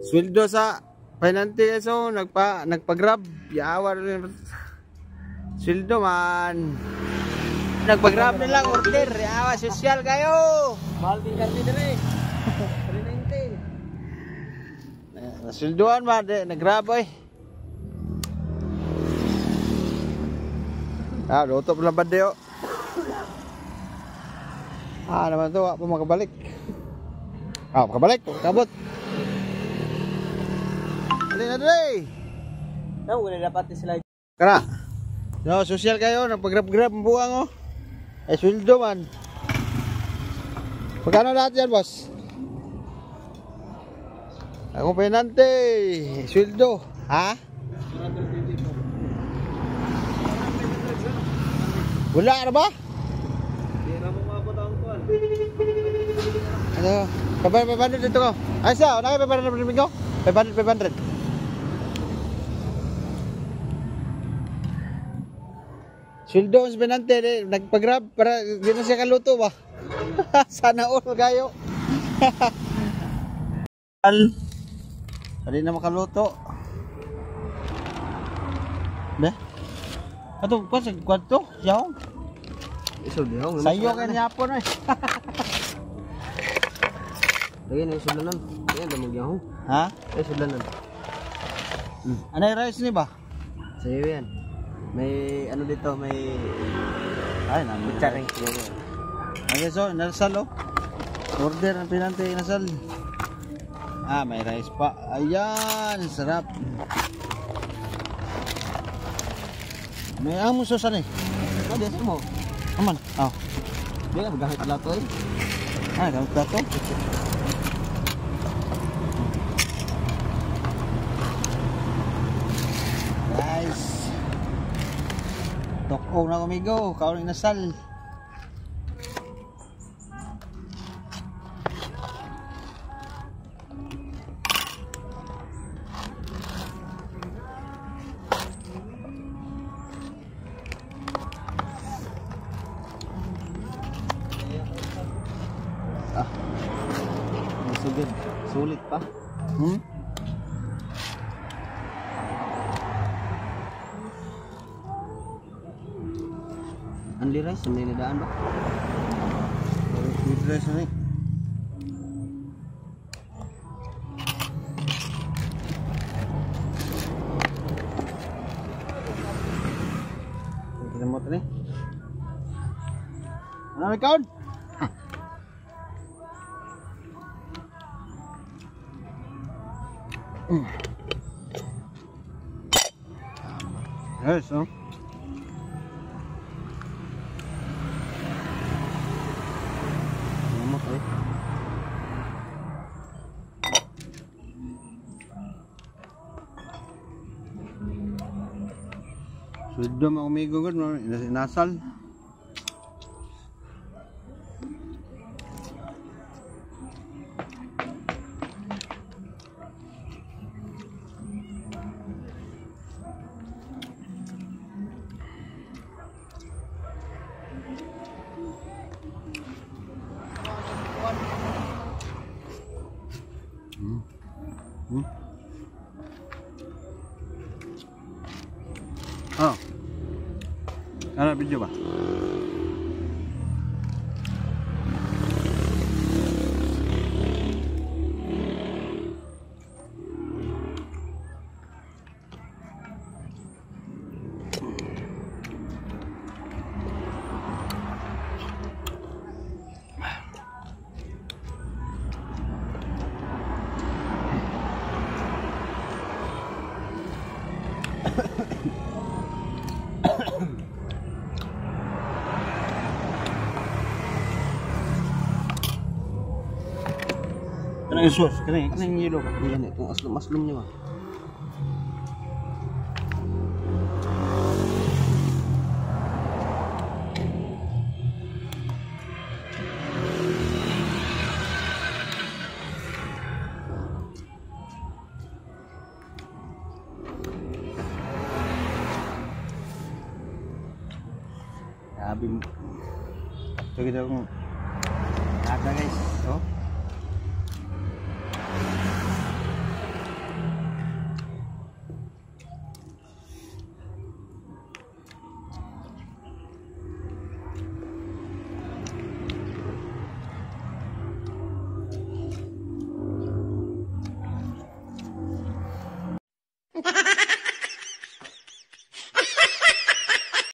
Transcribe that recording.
Sweldo sa Pinante so nagpa-grab. Yawa rin. Sweldo man. Nagpa-grab nilang order. Yawa social kayo. Mahal din kasi dire. 390. Sweldoan ba nag-grab oy. Luto pala ba diyo? Naman to, pa makabalik. Makabalik, kabot. Alin na dre. Wala dapat sila. Kana. No, social kayo, nagpag-grab-grab ang buwang oh. Sweldo man. Magkano lahat yan, boss? Ako Pinante, sweldo, ha? Wala na ba? Hindi na mo mabot ang kuwan. Ano? 500 dito ko. Ay siya, wala kayo 500 ko? 500. Sweldo ang Pinante, nagpag-grab para di na siya kaluto ba? Sana all kayo. Hindi na makaluto. Be? Ato, kwanto? Yaw? Iso dihaw. Sayo ka niya po na eh. Lagi na isulanan. Ayan, damag yaw. Ha? Isulanan. Ano yung rice ni ba? Sa'yo yan. May ano dito, may... Ay, namin. Charing. Okay, so, nasal oh. Order ng Pinante, nasal. May rice pa. Ayan, sarap. May amo sosan eh. Ano din mo? Aman. Di ka magamit plato eh. Gamit plato. Guys. Toko na kumigo. Kaon ng nasal. Sugod. Sulit pa. Only rice, hindi nadaan ba? With rice na eh. Kita mo ito eh. Ano may kaon? Yes, oh. Sweldo mo umigo gud, nasal. Ano video ba? Ano yung sauce? Kanang yelo ka? Yan eh, kung aslum niya ba? Sabi mo. Ito kita kong nata guys. Oh.